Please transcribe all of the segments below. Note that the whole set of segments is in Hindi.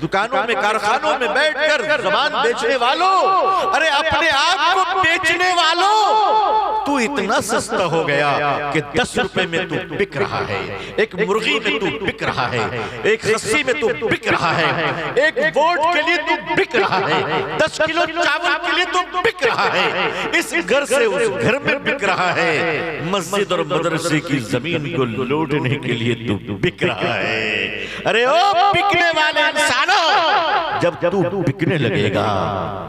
दुकानों में कारखानों में बैठकर ज़बान बेचने वालों, अरे अपने आप को बेचने वालों, तू इतना सस्ता हो गया कि 10 रुपए में तू बिक रहा है, एक मुर्गी में तू बिक रहा है, एक खस्सी में तू बिक रहा है, एक वोट के लिए तू बिक रहा है, 10 किलो चावल के लिए तू बिक रहा है, इस घर से उस घर में बिक रहा है, मस्जिद और मदरसे की जमीन को लूटने के लिए तू बिक रहा है। अरे ओ बिकने वाले इंसानों, जब तू बिकने लगेगा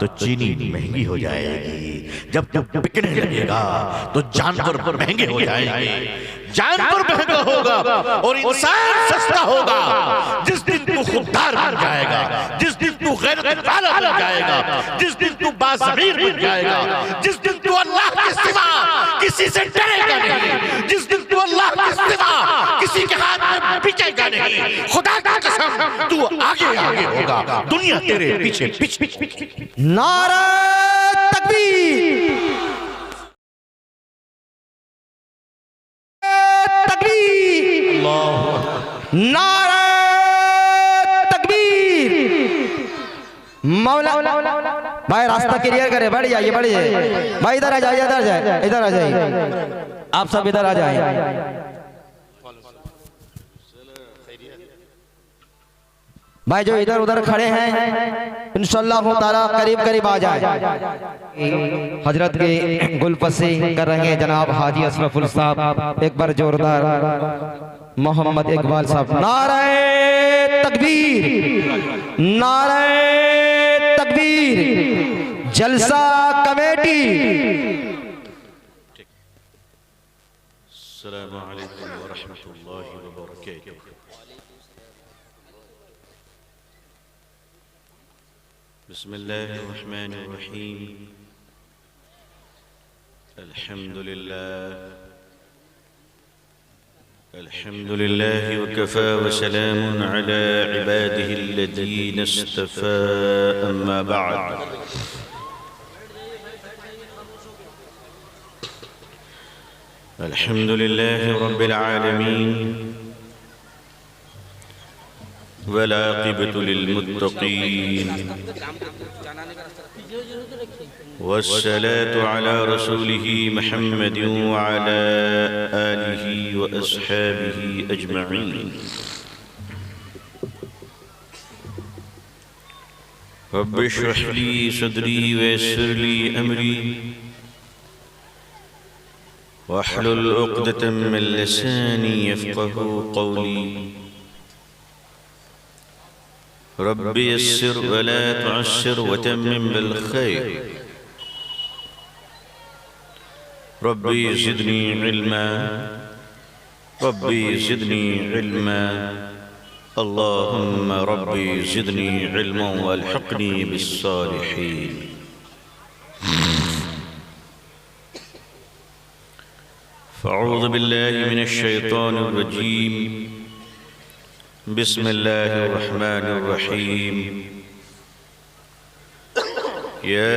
तो चीनी महंगी हो जाएगी, जब तू बिकने लगेगा तो जानवर महंगे हो जाएंगे, जानवर महंगा होगा और इंसान सस्ता होगा। जिस दिन तू खुददार बन जाएगा, जिस दिन तू गैरत वाला बन जाएगा, जिस दिन तू बाज़मीर बन जाएगा, जिस दिन तू अल्लाह के सिवा किसी से डरेगा नहीं, जिस दिन तू अल्लाह के सिवा किसी के हाथ में बिकेगा नहीं, खुदा की कसम तू आगे आगे होगा, दुनिया तेरे पीछे पीछे। नारा तकबीर, तकबीर, नारा तकबीर। मौला भाई रास्ता क्लियर करे, बढ़ जाइए बढ़ जाइए भाई, इधर आ जाइए, इधर जाए, इधर आ जाइए, आप सब इधर आ जाइए भाई, जो इधर उधर खड़े हैं इंशाअल्लाह ताला करीब करीब आ जाए। हजरत के गुलपसी कर रहे हैं जनाब हाजी अशरफुल साहब, एक बार जोरदार मोहम्मद इकबाल साहब। नारे तकबीर, नारे तकबीर। जलसा कमेटी। अस्सलामु अलैकुम व रहमतुल्लाहि व बरकातुहू। बिस्मिल्लाहिर्रहमानिर्रहीम। अल्हम्दुलिल्लाह वकफ़ा वसलामुन अला इबादिहिल्लज़ीना इस्तफ़ा, अम्मा बअद। अल्हम्दुलिल्लाह रब्बिल आलमीन वल आक़िबतु लिल्मुत्तक़ीन वस्सलातु अला रसूलिही मुहम्मदिन व अला आलिही व अस्हाबिही अजमईन। रब्बि इश्रह ली सदरी व यस्सिर ली अमरी वहलुल उक़दतम मिन लिसानी यफ़क़हू क़ौली। रब्बि यस्सिर व ला तुअस्सिर व तम्मिम बिल खैर। रब्बि ज़िदनी इल्मा, रब्बि ज़िदनी इल्मा, अल्लाहुम्मा रब्बि ज़िदनी इल्मा वल्हिक़नी बिस्सालिहीन। फ़अऊज़ु बिल्लाहि मिनश शैतानिर रजीम। बिस्मिल्लाहिर रहमानिर रहीम। या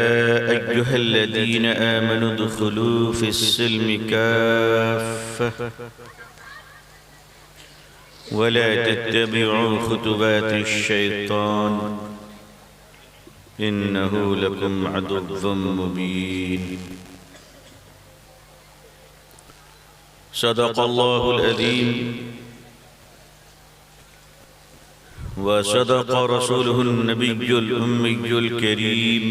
अय्युहल्लज़ीना आमनू उद्ख़ुलू फ़िस्सिल्मि काफ़्फ़ह वला तत्तबिऊ ख़ुतुवातिश शैतान इन्नहु लकुम अदुव्वुम मुबीन। सदक़ल्लाहुल अज़ीम व सदक़ रसूलुहुन नबियुल उम्मियुल करीम।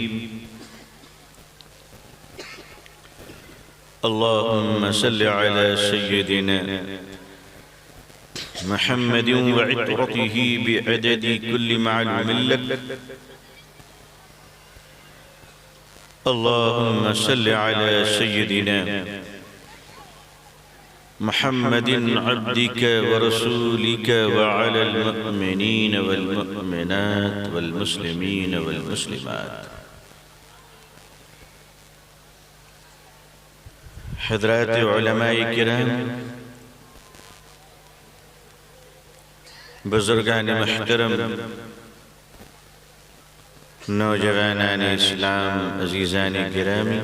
अल्लाहुम्मा सल्लि अला सय्यिदिना मुहम्मदिन व इत्रतिही बिअददि कुल्लि मालूमिन लक। अल्लाहुम्मा सल्लि अला सय्यिदिना मुहम्मदिन अब्दिक व रसूलिक व अलल मुअ्मिनीन वल मुअ्मिनात वल मुस्लिमीन वल मुस्लिमात। हज़रात उलमाए किराम, बुज़ुर्गान मुहतरम, नौजवानान इस्लाम, अज़ीज़ान गिरामी,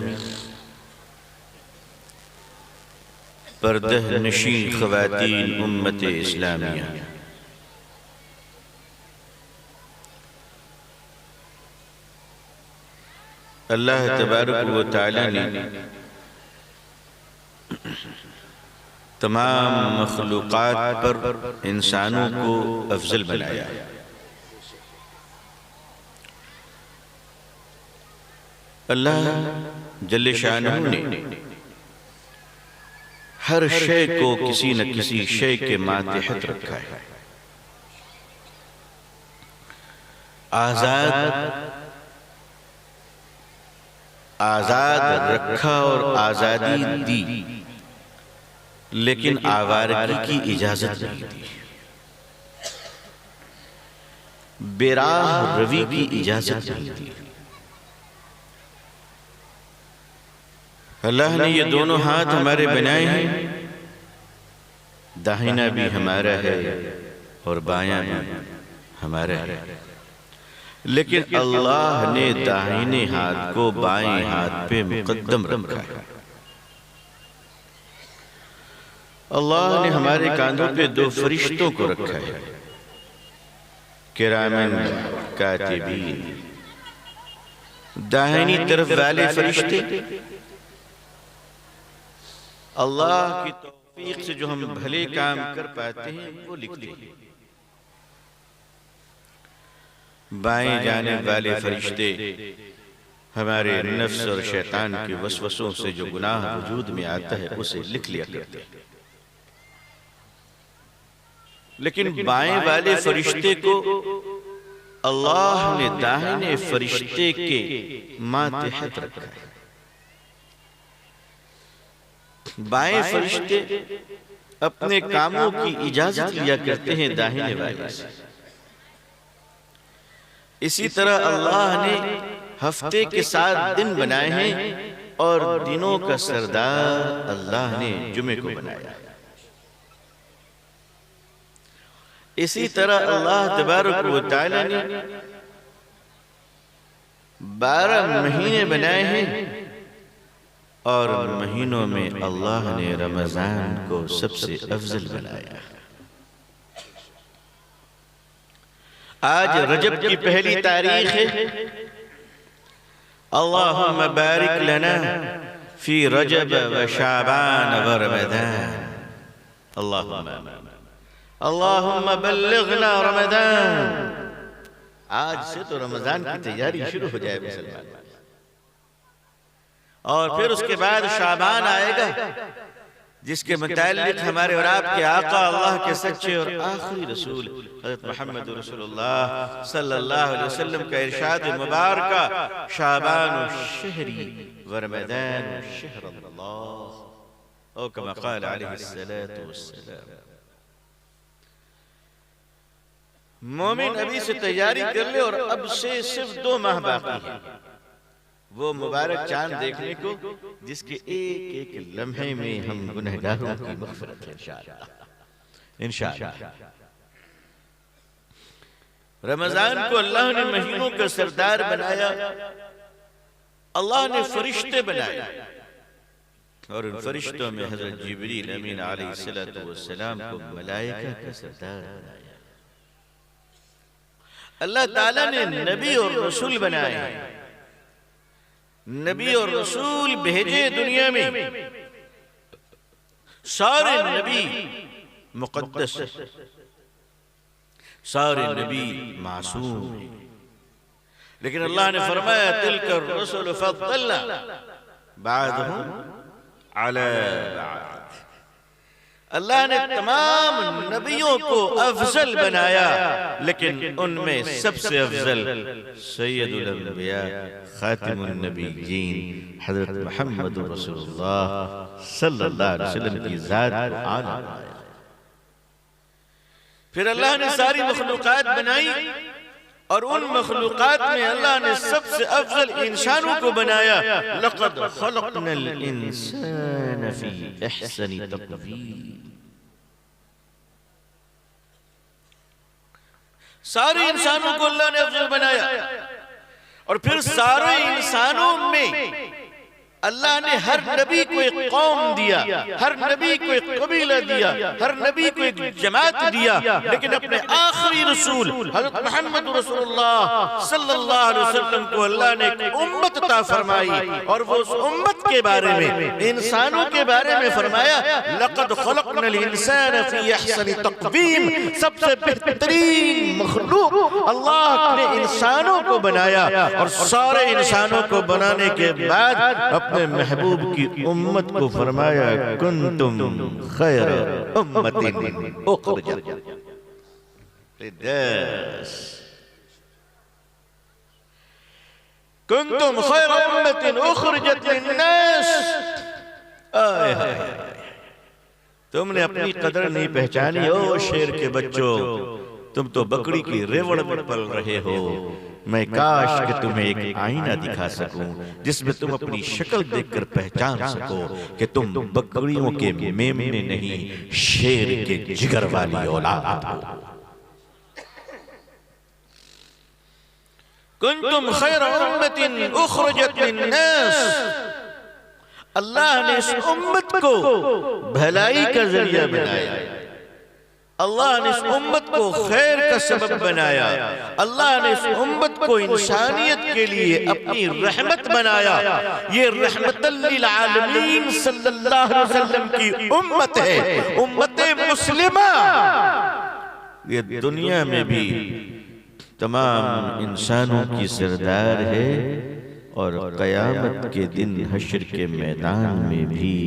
पर्दह नशीन ख़वातीन उम्मत इस्लामिया, अल्लाह तबारक व तआला ने तमाम मखलूक़ात पर इंसानों को अफजल बनाया। अल्लाह जल्ले शानहू ने हर शय को किसी न किसी शय के मातहत रखा है। आजाद रखा और आजादी दी, लेकिन आवारगी की इजाजत नहीं दी। बेराह रवी की इजाजत नहीं दी। अल्लाह ने ये दोनों हाथ हमारे बनाए हैं, दाहिना भी हमारा है और बायां भी हमारा है, लेकिन अल्लाह ने दाहिने हाथ को बाएं हाथ पे मुकद्दम रखा है। अल्लाह ने हमारे कांधों पे दो फरिश्तों को रखा है, किरामन कातिबीन। दाहिनी तरफ वाले फरिश्ते अल्लाह की तौफीक से जो हम भले काम कर पाते हैं वो लिखते हैं। बाएं जाने वाले फरिश्ते हमारे नफ्स और शैतान के वसवसों से जो गुनाह वजूद में आता है उसे लिख लिया करते हैं। लेकिन बाएं वाले फरिश्ते को अल्लाह ने दाहिने फरिश्ते के मातहत रखा है। बाएं फरिश्ते अपने कामों की इजाजत लिया करते हैं दाहिने वाले से। इसी तरह अल्लाह ने हफ्ते के 7 दिन बनाए हैं और दिनों का सरदार अल्लाह ने जुमे को बनाया। इसी तरह अल्लाह तबारक व तआला ने 12 महीने बनाए हैं और महीनों में अल्लाह ने रमजान को सबसे अफजल बनाया। आज रजब की पहली तारीख है। अल्लाहुम्मा बारिक लना फी रजब व शाबान व रमजान। अल्लाहुम्मा बल्लिगना रमजान। आज से तो रमजान की तैयारी शुरू हो जाए मुसलमान। और फिर उसके बाद शाबान आएगा, जिसके मुताल्लिक हमारे और आपके आका अल्लाह के सच्चे और आखिरी रसूल हज़रत मोहम्मद रसूलुल्लाह सल्लल्लाहु अलैहि वसल्लम का इरशाद मुबारका, शाबान शहरी व रमज़ान शहरुल्लाह, और कमा क़ाल अलैहिस्सलातु वस्सलाम। मोमिन अभी से तैयारी कर ले और अब से सिर्फ 2 माह बाकी है वो मुबारक चांद देखने को, जिसके एक एक लम्हे में हम गुनहगारों की मग़फ़िरत इंशाअल्लाह इंशाअल्लाह। रमजान को अल्लाह ने महीनों का सरदार बनाया। अल्लाह ने फरिश्ते बनाए और उन फरिश्तों में हज़रत जिब्रील अमीन अलैहिस्सलातु वस्सलाम को मलाइका का सरदार बनाया। अल्लाह ताला ने नबी और रसूल बनाए। नबी और रसूल भेजे दुनिया में। सारे नबी मुक़द्दस, सारे नबी मासूम हैं, लेकिन अल्लाह ने फरमाया तिलका रुसुल फद्दलना बादहुम अला बाद। अल्लाह ने तमाम नबियों को अफजल बनाया, लेकिन उनमें सबसे अफजल सैयदुल अंबिया खातिमुन नबिय्यीन हज़रत मोहम्मद रसूलुल्लाह सल्लल्लाहु अलैहि वसल्लम की ज़ात को आला बनाया। फिर अल्लाह ने सारी मखलूक़ात बनाई और उन मखलूक़ात में अल्लाह ने सबसे अफजल इंसानों को बनाया। लक़द ख़लक़नल इंसान फ़ी अहसनि तक़वीम। सारे इंसानों को अल्लाह ने अफजल बनाया और फिर सारे इंसानों में अल्लाह ने हर नबी को एक कौम दिया, हर नबी को एक कबीला दिया, हर नबी को एक जमात दिया, लेकिन अपने आखिरी रसूल हज़रत मोहम्मद रसूलुल्लाह सल्लल्लाहु अलैहि वसल्लम को अल्लाह ने एक उम्मत अता फरमाई और वो उस उम्मत के बारे में, इंसानों के बारे में फरमाया, लक़द ख़लक़नल इंसान फ़ी अहसनि तक़वीम, सबसे बेहतरीन मखलूक अल्लाह ने इंसानों को बनाया और सारे इंसानों को बनाने के बाद अपने महबूब की उम्मत को फरमाया, कुंतुम खैर उम्मतिन उखरिजत लिन्नास, कुंतुम खैर उम्मतिन उखरिजत लिन्नास। तुमने अपनी कदर नहीं पहचानी, ओ शेर के बच्चों, तुम तो बकरी की रेवड़ में पल रहे हो। मैं काश कि तुम्हें एक आईना दिखा सकूं जिसमें तुम अपनी शक्ल देखकर पहचान सको कि तुम बकरियों के मेमने नहीं, शेर के जिगर वाली औलाद हो। कुंतुम खैर उम्मतिन उखरिजत लिन्नास, अल्लाह ने इस उम्मत को भलाई का जरिया बनाया, अल्लाह ने इस उम्मत को खैर का सबब बनाया, अल्लाह ने इस उम्मत को इंसानियत के लिए अपनी रहमत बनाया। ये रहमतल लिल आलमीन सल्लल्लाहु अलैहि वसल्लम की उम्मत है, उम्मत मुस्लिमा। ये दुनिया में भी तमाम इंसानों की सरदार है और क़यामत के दिन हश्र के मैदान में भी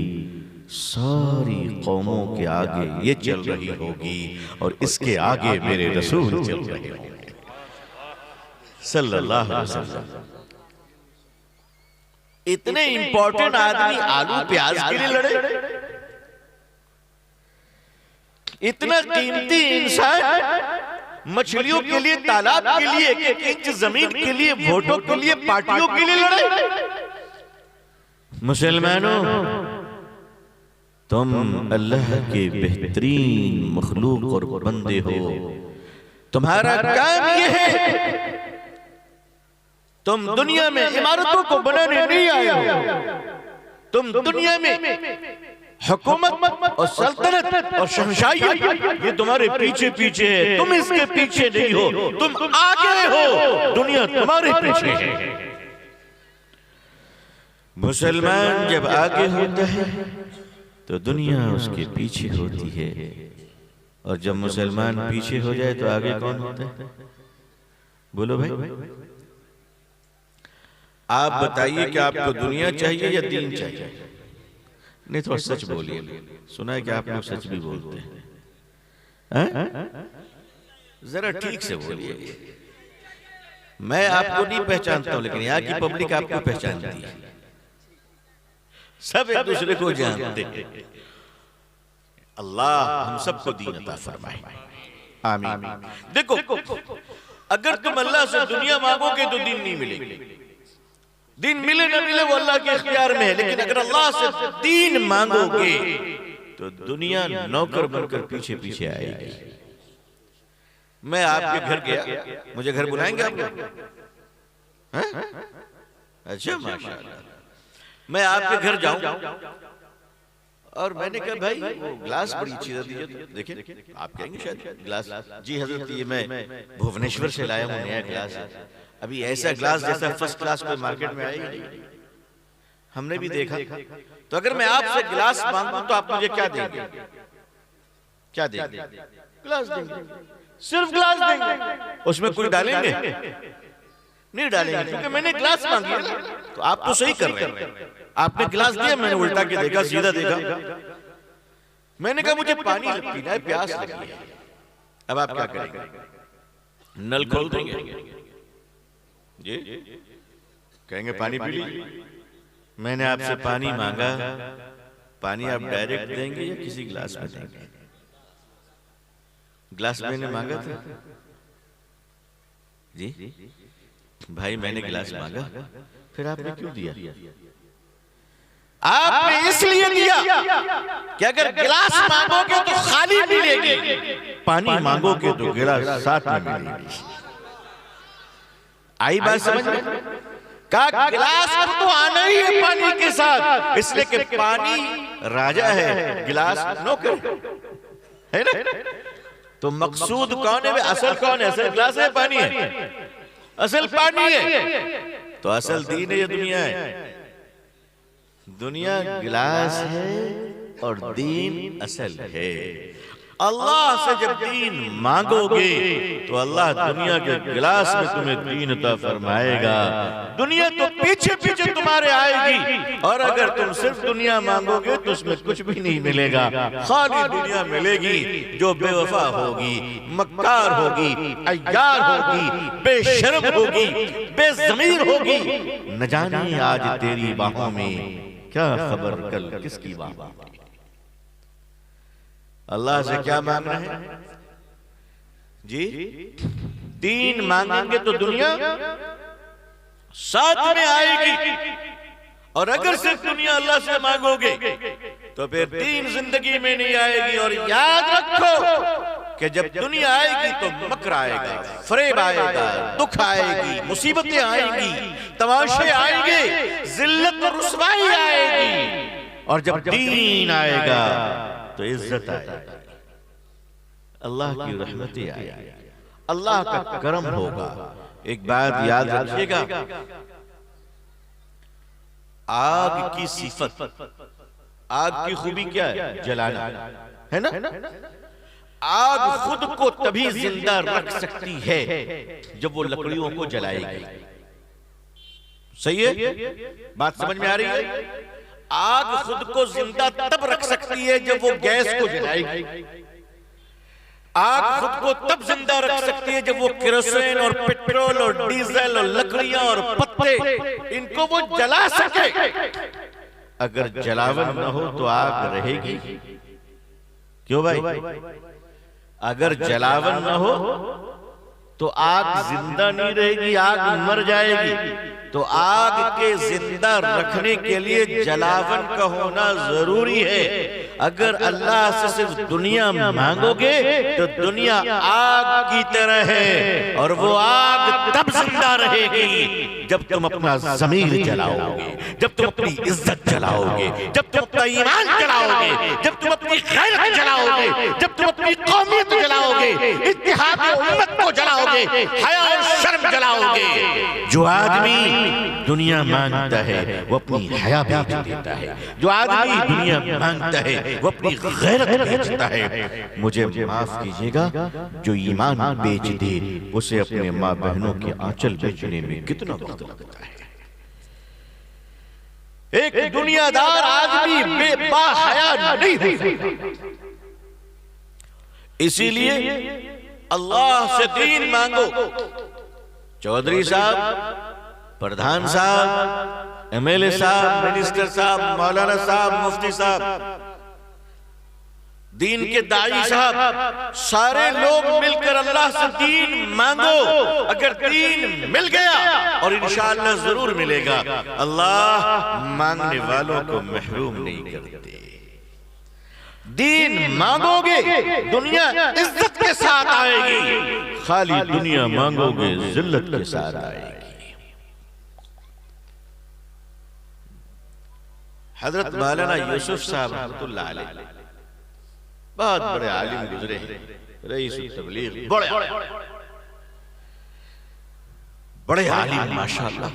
सारी कौमों के आगे ये चल रही होगी और इसके आगे मेरे रसूल चल रहे होंगे सल्लल्लाहु अलैहि वसल्लम। इतने इंपॉर्टेंट आदमी आलू प्याज के लिए लड़े, इतना कीमती इंसान मछलियों के लिए, तालाब के लिए, एक इंच जमीन के लिए, वोटों के लिए, पार्टियों के लिए लड़े। मुसलमानों, तुम अल्लाह के बेहतरीन मखलूक और बंदे हो, तुम्हारा काम यह है, तुम दुनिया में इमारतों को बनाने नहीं आए हो, तुम दुनिया में हुकूमत और सल्तनत और शहंशाहियत ये तुम्हारे पीछे पीछे है, तुम इसके पीछे नहीं हो, तुम आगे हो, दुनिया तुम्हारे पीछे है। मुसलमान जब आगे होता है तो दुनिया उसके पीछे होती है, और जब मुसलमान पीछे हो जाए तो आगे कौन होता है? बोलो भाई, आप बताइए कि आपको दुनिया चाहिए या दीन चाहिए? नहीं, थोड़ा सच बोलिए, सुना है कि आप लोग सच भी बोलते हैं, जरा ठीक से बोलिए। मैं आपको नहीं पहचानता हूं, लेकिन यहाँ की पब्लिक आपको पहचानती है, सब एक दूसरे को जानते हैं। अल्लाह हम सबको दीन अता फरमाए, आमीन। देखो, अगर तुम अल्लाह से दुनिया मांगोगे तो दीन नहीं मिलेगी, दीन मिले ना मिले वो अल्लाह के इख्तियार में है, लेकिन अगर अल्लाह से दीन मांगोगे तो दुनिया नौकर बनकर पीछे पीछे आएगी। मैं आपके घर गया, मुझे घर बुलाएंगे आप लोग? अच्छा, माशाअल्लाह। मैं आपके घर जाऊं और मैंने कहा भाई वो ग्लास बड़ी अच्छी दीजिए, देखिए आप कहेंगे शायद ग्लास, जी हजरत ये मैं भुवनेश्वर से लाया हूँ, नया ग्लास है, अभी ऐसा ग्लास जैसा फर्स्ट क्लास कोई मार्केट में आएगा नहीं, हमने भी देखा। तो अगर मैं आपसे गिलास मांगूं तो आप मुझे क्या देंगे? क्या देंगे? गिलास देंगे, सिर्फ गिलास देंगे, उसमें कुछ डालेंगे? नहीं डालेंगे, क्योंकि मैंने गिलास मांगी है ना। तो आप तो सही कर रहे हैं, आपने गिलास दिया, मैंने उल्टा के देखा, सीधा देखा, मैंने कहा मुझे पानी पीना है, प्यास लगी है। अब आप क्या करेंगे? नल खोल देंगे जी, कहेंगे पानी पी लीजिए। मैंने आपसे पानी मांगा, पानी आप डायरेक्ट देंगे या किसी गिलास में देंगे? गिलास मैंने मांगा था जी भाई, मैंने गिलास मांगा, फिर आपने क्यों दिया? आपने इसलिए दिया कि अगर गिलास मांगोगे तो खाली मिलेगी, पानी मांगोगे तो गिलास साथ में मिलेगी। आई बात समझ में? का गिलास तो आना ही है पानी के साथ, इसलिए कि पानी राजा है, गिलास नौकर है ना। तो मकसूद कौन है? असल कौन है? असल गिलास है, पानी है? असल पानी है। तो असल दीन है या दुनिया है? दुनिया गिलास है और दीन असल है। अल्लाह से जब दीन मांगोगे तो अल्लाह दुनिया के गिलास में तुम्हें दीन अता फरमाएगा। दुनिया तो पीछे पीछे तुम्हारे आएगी, और अगर तुम सिर्फ दुनिया मांगोगे तो उसमें कुछ भी नहीं मिलेगा। खाली दुनिया मिलेगी जो बेवफा होगी, मक्कार होगी, अय्यार होगी, बेशर्म होगी, बेज़मीर होगी। न जाने आज तेरी बाहों में क्या खबर कल किसकी बाहों में। अल्लाह से क्या मांग रहे हैं जी? दीन मांगेंगे तो दुनिया साथ में आएगी, और अगर सिर्फ दुनिया अल्लाह से मांगोगे तो फिर दीन जिंदगी में नहीं आएगी। और याद रखो कि जब दुनिया आएगी तो मकर आएगा, फरेब आएगा, दुख आएगी, मुसीबतें आएंगी, तमाशे आएंगे, जिल्लत और रुसवाई आएगी। और जब दीन आएगा तो इज्जत आएगी, अल्लाह की रहमतें आएगी, अल्लाह का करम होगा। एक बात याद रखिएगा, आग की सिफत, आग की खूबी क्या है? जलाना, है ना? आग खुद को तभी जिंदा रख सकती है जब वो लकड़ियों को जलाएगी। सही है? बात समझ में आ रही है? आग खुद को जिंदा तब रख सकती है जब वो गैस को जलाएगी। आग खुद को तब जिंदा रख सकती है जब वो केरोसिन और पेट्रोल और डीजल और लकड़ियां और पत्ते इनको वो जला सके। अगर जलावन न हो तो आग रहेगी क्यों भाई? अगर जलावन न हो तो आग जिंदा नहीं रहेगी, आग मर जाएगी। तो आग के जिंदा रखने के लिए जलावन का होना जरूरी है। अगर अल्लाह से सिर्फ दुनिया मांगोगे तो दुनिया आग की तरह है, और वो आग तब जिंदा रहेगी जब तुम अपना ज़मीर जलाओगे, जब तुम अपनी इज्जत जलाओगे, जब तुम अपना ईमान जलाओगे, जब तुम अपनी गैरत जलाओगे, जब तुम अपनी कौमियत जलाओगे, इत्तेहाद उम्मत को जलाओगे, हया और शर्म जलाओगे। जो आदमी दुनिया मांगता है वो अपनी हया बेच देता है, जो आदमी दुनिया मांगता है वो अपनी गैरत बेचता है। मुझे माफ कीजिएगा, जो ईमान बेच दे उसे अपने माँ बहनों के आंचल बेचने में कितना वक्त लगता है। एक दुनियादार आदमी बेबाहया नहीं हो सकता। इसीलिए अल्लाह से दीन मांगो। चौधरी साहब, प्रधान साहब, एमएलए साहब, मिनिस्टर साहब, मौलाना साहब, मुफ्ती साहब, दीन के दाई साहब, सारे लोग मिलकर अल्लाह से दीन मांगो। अगर दीन मिल गया, और इंशाअल्लाह जरूर मिलेगा, अल्लाह मांगने वालों को महरूम नहीं करते। दीन मांगोगे दुनिया इज्जत के साथ आएगी, खाली दुनिया मांगोगे जिल्लत के साथ आएगी। हजरत मौलाना यूसुफ साहब रहमतुल्लाह अलैह बहुत बड़े आलिम गुजरे हैं, रईस तबलीग, बड़े आलिम माशाअल्लाह।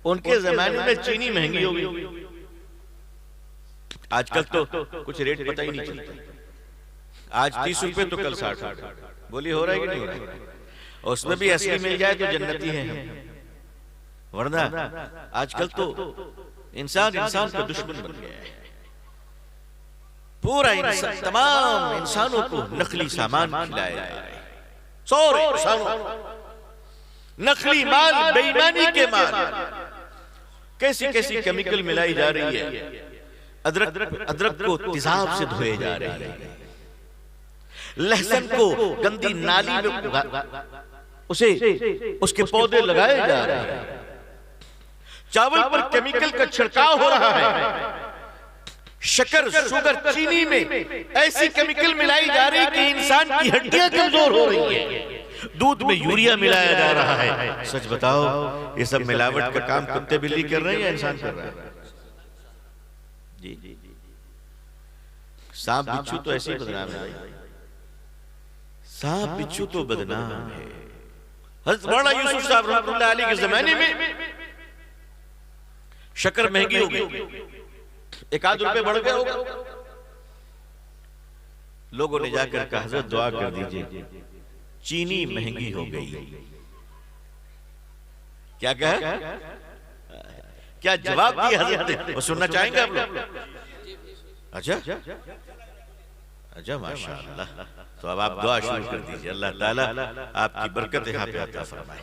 उनके जमाने में चीनी महंगी हो गई, आजकल तो कुछ रेट पता ही नहीं चलता। आज 30 रुपए तो कल 60 रुपए। बोली हो रहा है कि नहीं हो रहा है? और उसमें भी ऐसी मिल जाए तो जन्नती है हम, वरना आजकल तो इंसान का दुश्मन बन गया है। पूरा इंसान, तमाम इंसानों को नकली सामान खिलाया जा रहा है। सारे इंसानों नकली माल, बेईमानी के माल, कैसी कैसी केमिकल मिलाई जा रही है। अदरक को तेजाब से धोए जा रहे हैं, लहसुन को गंदी नाली में उसके पौधे लगाए जा रहे हैं, चावल पर केमिकल का छिड़काव हो रहा है, शक्कर, शुगर, चीनी में ऐसी केमिकल मिलाई जा रही है कि इंसान की हड्डियां कमजोर हो रही है। दूध में यूरिया मिलाया जा रहा है। सच बताओ, ये सब मिलावट का काम कुत्ते बिल्ली कर रहे हैं या इंसान कर रहा है? जी, सांप बिच्छू तो ऐसे ही बदनाम है। सांप बिच्छू तो बदनाम है। हज़रत मौलाना यूसुफ साहब रहमतुल्लाह अलैह के जमाने में शक्कर महंगी हो गई, 1-8 रुपए बढ़ गया होगा। लोगों ने जाकर कहा हजरत दुआ कर दीजिए, चीनी महंगी हो गई। क्या कहा, क्या जवाब दिया हजरत ने, वो सुनना चाहेंगे आप लोग? अच्छा अच्छा, माशाअल्लाह। तो अब आप दुआ शुरू कर दीजिए, अल्लाह ताला आपकी बरकत यहाँ पे अता फरमाए,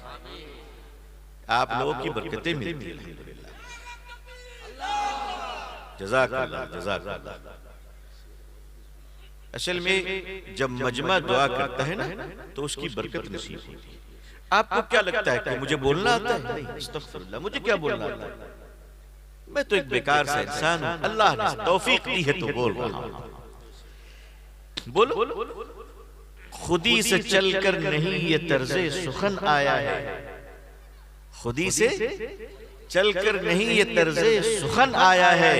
आप लोगों की बरकतें मिलती हैं अल्हम्दुलिल्लाह। जज़ाकल्लाह जज़ाकल्लाह। असल में जब मजमा दुआ करता है ना तो उसकी बरकत नसीब होती है। आपको क्या लगता है कि मुझे बोलना आता है? अस्तगफिरुल्लाह, मुझे क्या बोलना आता है? मैं तो एक बेकार सा इंसान हूं, अल्लाह ने तौफीक दी है तो बोल रहा हूं। बोलो, खुदी से चलकर नहीं ये तर्जे सुखन आया है, खुदी से चलकर नहीं ये तर्जे सुखन आया है,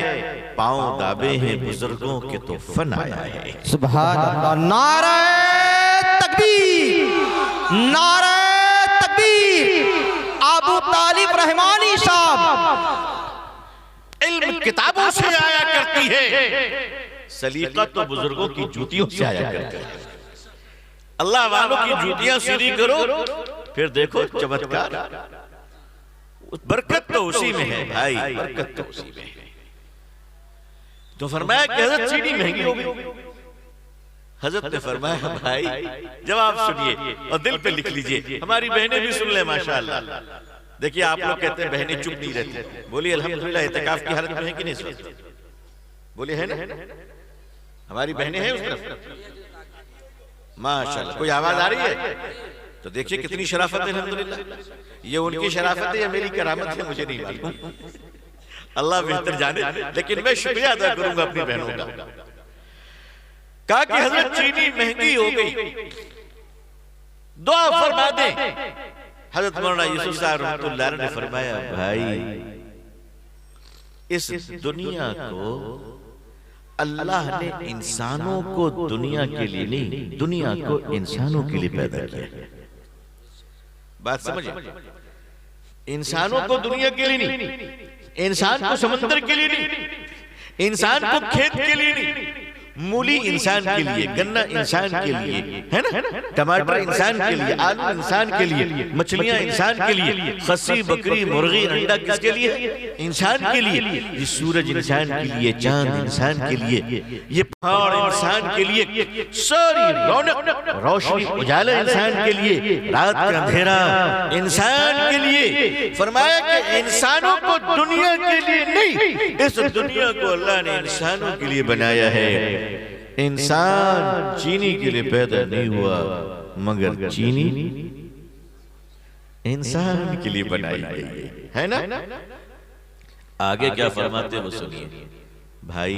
पांव दाबे हैं बुजुर्गों के तो फन आया है। सुभान अल्लाह। नारे तकबीर, नारे तकबीर। अबू तालिब रहमानी साहब, इल्म किताबों से आया करती है, सलीका तो बुजुर्गों की जूतियों से आया करता है। अल्लाह वालों की जूतियां सीधी करो, फिर देखो चमत्कार। बरकत तो उसी में है भाई, बरकत तो उसी में है। तो फरमाया कि हजरत चीनी महंगी हो गई। हजरत ने फरमाया भाई जवाब सुनिए और दिल पे लिख लीजिए, हमारी बहनें भी सुन ले माशाअल्लाह। देखिए आप लोग कहते हैं बहनें चुप नहीं रहती, बोलिए अल्हम्दुलिल्लाह इत्तिकाफ की हालत में है कि नहीं? बोलिए है ना, हमारी बहनें हैं उस तरफ माशाअल्लाह। कोई आवाज आ रही है? तो देखिए कितनी शराफत है अल्हम्दुलिल्लाह। ये उनकी शराफत है या मेरी करामत है मुझे नहीं मालूम, अल्लाह बेहतर जाने। लेकिन मैं शुक्रिया अदा करूंगा अपनी बहनों का। कहा कि हजरत चीनी महंगी हो गई, दुआ फरमा दे। हजरत मौलाना यूसुफ साहब रहमतुल्लाह अलैह ने फरमाया भाई इस दुनिया को अल्लाह ने इंसानों को दुनिया के लिए नहीं, दुनिया को इंसानों के लिए पैदा किया। बात समझिए, इंसानों को दुनिया के लिए नहीं, इंसान को समंदर के लिए नहीं, इंसान को खेत के लिए नहीं, मूली इंसान के लिए, गन्ना इंसान के लिए, है ना, टमाटर इंसान के लिए, आलू इंसान के लिए, मछलियां इंसान के लिए, खस्सी बकरी मुर्गी अंडा किसके लिए? इंसान के लिए। ये सूरज इंसान के लिए, चांद इंसान के लिए, ये पहाड़ इंसान के लिए, सारी रौनक रोशनी उजाला इंसान के लिए, रात का अंधेरा इंसान के लिए। फरमाया कि इंसानों को दुनिया के लिए नहीं, इस दुनिया को अल्लाह ने इंसानों के लिए बनाया है। इंसान चीनी के लिए पैदा नहीं हुआ, मगर चीनी इंसान के लिए बनाई गई है ना। आगे क्या फरमाते वो सुनिए भाई।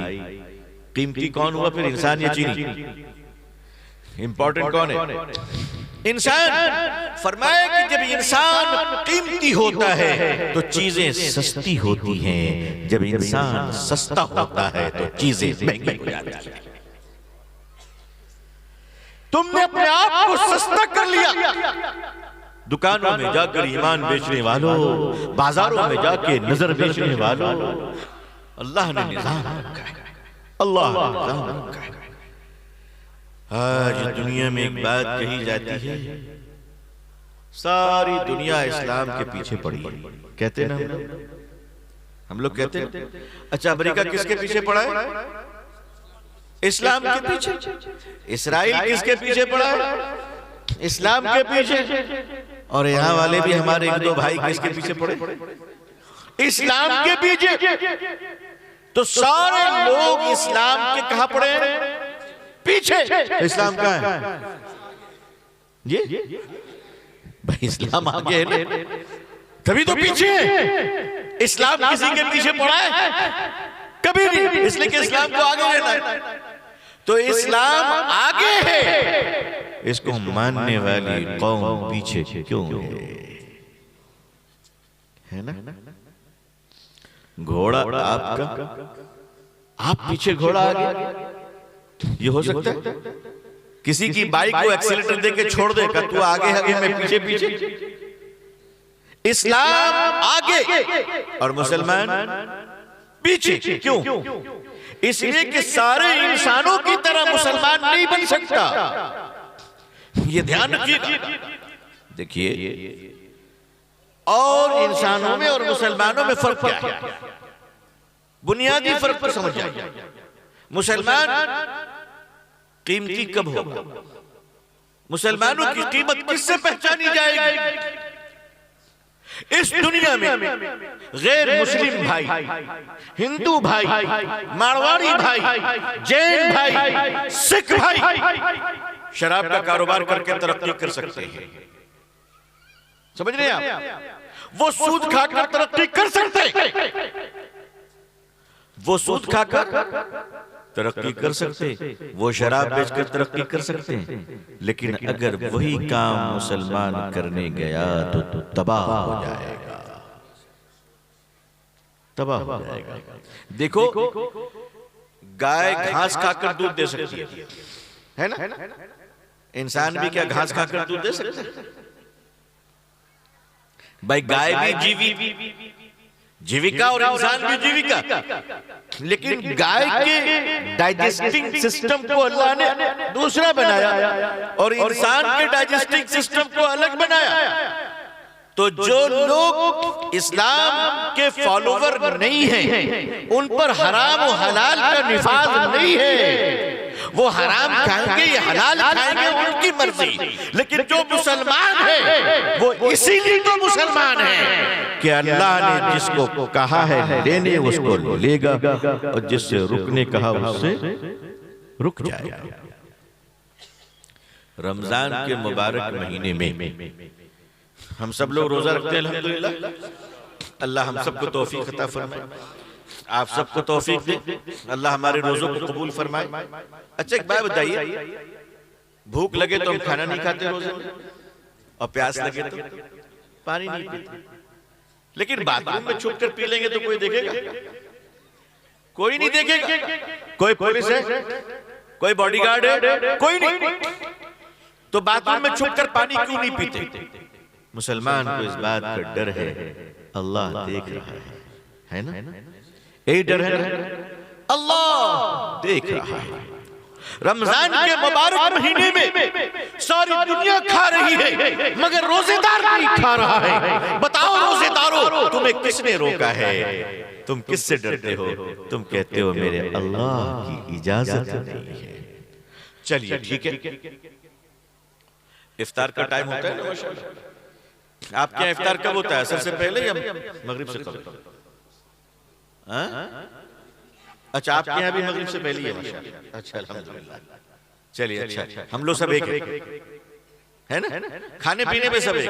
कीमती कौन हुआ फिर, इंसान या चीनी? इंपॉर्टेंट कौन है? इंसान। फरमाया कि जब इंसान कीमती होता है तो चीजें सस्ती होती हैं, जब इंसान सस्ता होता है तो चीजें महंगी हो जाती हैं। तुमने अपने आप को सस्ता कर लिया। दुकानों में जाकर ईमान बेचने वालों, बाजारों में जाके नजर बेचने वालों, अल्लाह ने निजाम रखा है, अल्लाह ने निजाम रखा है। आज दुनिया में एक बात कही जाती है, सारी दुनिया इस्लाम के पीछे पड़ी है, कहते ना हम लोग कहते हैं। अच्छा अमेरिका किसके पीछे पड़ा है? इस्लाम के पीछे। इसराइल किसके पीछे पड़ा है? इस्लाम के पीछे। और यहाँ वाले भी हमारे 1-2 भाई किसके पीछे पड़े? इस्लाम के पीछे। तो सारे लोग इस्लाम के कहां पड़े? पीछे। इस्लाम कहां है? ये भाई इस्लाम आगे है ना, तभी तो पीछे है। इस्लाम किसी के पीछे पड़ा है? कभी नहीं, इसलिए कि इस्लाम को आगे रहना है। तो इस्लाम आगे है, इसको मानने वाली कौम पीछे क्यों है ना? घोड़ा आपका, आप पीछे, घोड़ा आगे। ये हो सकता है? किसी की बाइक को एक्सीलेटर देके छोड़ देगा, तू आगे आगे मैं पीछे पीछे। इस्लाम आगे और मुसलमान पीछे। क्यों? इसलिए कि सारे इंसानों की तरह मुसलमान नहीं बन सकता। ये ध्यान रखिएगा। देखिए, और इंसानों में और मुसलमानों में फर्क क्या है? बुनियादी फर्क पर समझ जाइए। मुसलमान कीमती कब होगा? मुसलमानों की कीमत किससे पहचानी जाएगी? इस दुनिया में गैर मुस्लिम भाई, हिंदू भाई, मारवाड़ी भाई, जैन भाई, सिख भाई शराब का कारोबार करके तरक्की कर सकते हैं। समझ रहे हैं आप? वो सूद खाकर तरक्की कर सकते हैं, वो सूद खाकर तरक्की कर सकते, वो शराब बेचकर तरक्की कर सकते हैं। लेकिन अगर वही काम मुसलमान करने गया तो तबाह हो जाएगा, तबाह हो जाएगा। देखो, गाय घास खाकर दूध दे सकती है ना? इंसान भी क्या घास खाकर दूध दे सकता है? भाई, गाय भी जीविका और इंसान भी जीविका, लेकिन गाय के डाइजेस्टिंग सिस्टम को अल्लाह ने दूसरा बनाया और इंसान के डाइजेस्टिंग सिस्टम को अलग बनाया। तो जो लोग इस्लाम के फॉलोवर नहीं हैं, उन पर हराम और हलाल का निफाज नहीं है। वो हराम खाएंगे या हलाल खाएंगे, उनकी मर्जी। लेकिन जो मुसलमान है वो इसीलिए तो मुसलमान है कि अल्लाह ने जिसको कहा है लेने उसको लेगा, और जिससे रुकने कहा उससे रुक जाएगा। रमजान के मुबारक महीने में हम सब लोग रोजा रखते हैं, अल्हम्दुलिल्लाह। अल्लाह हम सबको तौफीक अता फरमाए, आप सबको तौफीक दे, अल्लाह हमारे रोजों को कबूल फरमाए। अच्छा, एक बात बताइए, भूख लगे तो हम खाना नहीं खाते रोजे में, और प्यास लगे तो पानी नहीं पीते। लेकिन बाथरूम में छुप कर पी लेंगे तो कोई देखेगा? कोई नहीं देखेगा। कोई पुलिस है, कोई बॉडीगार्ड है, कोई नहीं। तो बाथरूम में छुप कर पानी क्यों नहीं पीते? मुसलमान को इस बात का डर है, अल्लाह देख रहा है ना? यही डर है ना, अल्लाह देख रहा है। रमजान के मुबारक महीने में सारी दुनिया खा रही है, मगर रोजेदार नहीं खा रहा है। बताओ रोजेदारों, तुम्हें किसने रोका है? तुम किससे डरते हो? तुम कहते हो मेरे अल्लाह की इजाजत नहीं है। चलिए ठीक है, इफ्तार का टाइम होता है ना माशाअल्लाह। आपके यहाँ इफ्तार कब होता है? असर से पहले या मगरिब से कब? अच्छा, आपके यहाँ भी मगरिब से पहले ही है माशाअल्लाह। अच्छा, अल्हम्दुलिल्लाह। चलिए, अच्छा, हम लोग सब एक है ना? खाने पीने में सब एक।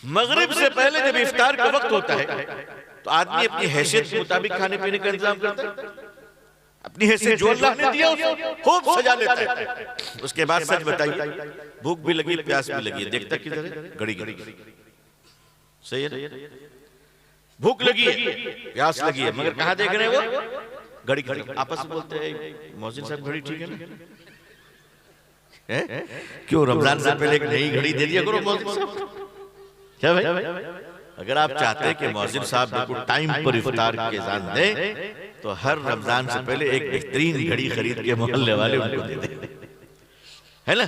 मगरिब से पहले जब इफ्तार का वक्त होता है तो आदमी अपनी हैसियत के मुताबिक खाने पीने का इंतजाम करता है। अपनी हैसियत जो अल्लाह ने दिया उसको खूब सजा लेता है। उसके बाद सच बताइए, भूख भी लगी, प्यास भी लगी है, देखता किधर है? घड़ी घड़ी। सही है, भूख लगी है, प्यास लगी है, मगर कहाँ देख रहे हैं वो? घड़ी घड़ी। आपस में बोलते हैं मौजिन साहब घड़ी ठीक है ना? क्यों रमजान से पहले एक नई घड़ी दे दिया करो मौजिन साहब। क्या भाई, अगर आप चाहते हैं कि मौजिन साहब बिल्कुल टाइम पर इफ्तार के अज़ान दें तो हर रमजान से पहले एक बेहतरीन घड़ी खरीद के मोहल्ले वाले उनको दे दें, है ना?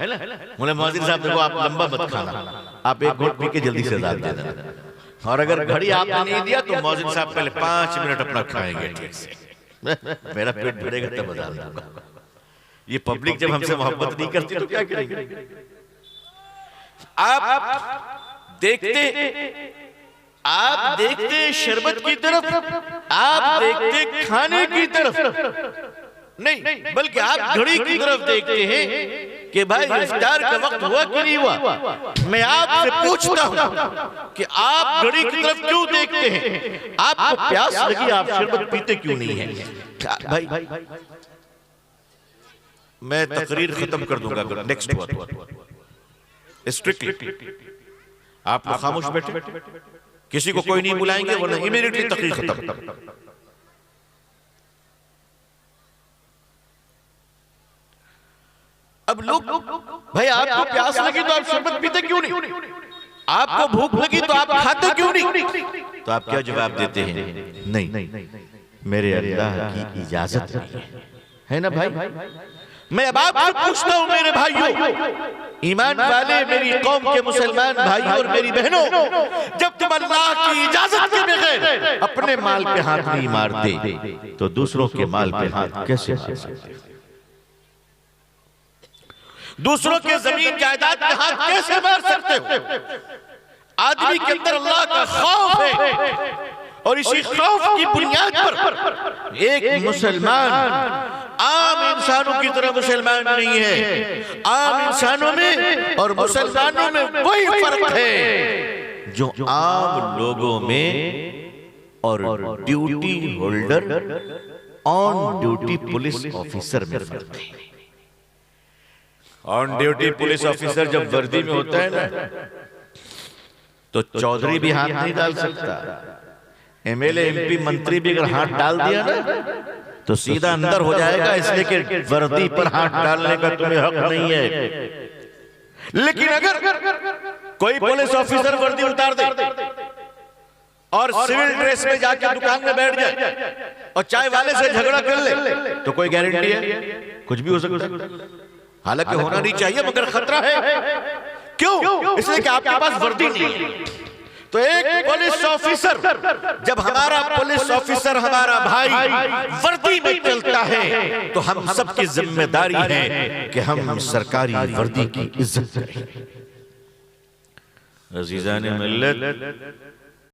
बोले मौजिन साहब देखो, आप लंबा मत खाना, आप एक घोट पी के जल्दी से अज़ान दे देना। और अगर घड़ी आपने नहीं दिया तो मौजिन साहब पहले 5 मिनट अपना खाएंगे ठीक से। मेरा पेट भरेगा तब अज़ान दूंगा। ये पब्लिक जब हमसे मोहब्बत नहीं करती तो क्या करेंगे? आप देखते शरबत की तरफ, आप देखते खाने की तरफ नहीं, बल्कि आप घड़ी की तरफ देखते हैं कि भाई इफ्तार का वक्त हुआ कि नहीं हुआ। मैं आपसे पूछता हूं कि आप घड़ी की तरफ क्यों देखते हैं? आपको प्यास लगी, आप शरबत पीते क्यों नहीं है? भाई, मैं तकरीर खत्म कर दूंगा अगर नेक्स्ट हुआ तो स्ट्रिक्टली। आप लोग खामोश बैठे, किसी को कोई नहीं बुलाएंगे, वरना इमीडिएटली तकरीर खत्म। अब लोग, भाई आपको प्यास लगी तो आप शरबत पीते क्यों नहीं? आपको भूख लगी तो आप खाते क्यों नहीं? तो आप क्या जवाब देते हैं? नहीं, मेरे अल्लाह की इजाजत नहीं है ना भाई। मैं अब आपसे पूछता हूं मेरे भाइयों, ईमान वाले मेरी कौम के मुसलमान भाइयों और मेरी बहनों, जब तुम अल्लाह की इजाजत के बगैर अपने माल पे हाथ नहीं मारते तो दूसरों के माल पे हाथ कैसे मार सकते हो? दूसरों के जमीन जायदाद पे हाथ कैसे मार सकते हो? आदमी के अंदर अल्लाह का खौफ है और इसी खौफ की बुनियाद पर एक मुसलमान आम इंसानों की तरह मुसलमान नहीं है। आम इंसानों में और मुसलमानों में वही फर्क है जो आम लोगों में और duty holder on duty police officer में फर्क है। ऑन ड्यूटी पुलिस ऑफिसर जब वर्दी में होता है ना तो चौधरी भी हाथ नहीं डाल सकता, एमएलए एमपी मंत्री भी अगर हाथ डाल दिया ना तो सीधा अंदर हो जाएगा, इसलिए कि वर्दी पर हाथ डालने का तुम्हें हक नहीं है। लेकिन अगर कोई पुलिस ऑफिसर वर्दी उतार दे और सिविल ड्रेस में जाकर दुकान में बैठ जाए और चाय वाले से झगड़ा कर ले तो कोई गारंटी है? कुछ भी हो सकता है। हालांकि होना नहीं चाहिए मगर खतरा है। क्यों? इसलिए कि आपके पास वर्दी नहीं है। तो एक पुलिस ऑफिसर, जब हमारा पुलिस ऑफिसर हमारा भाई वर्दी में चलता है तो हम सबकी जिम्मेदारी है कि हम सरकारी वर्दी की इज्जत करें। अजीजान मिल्लत,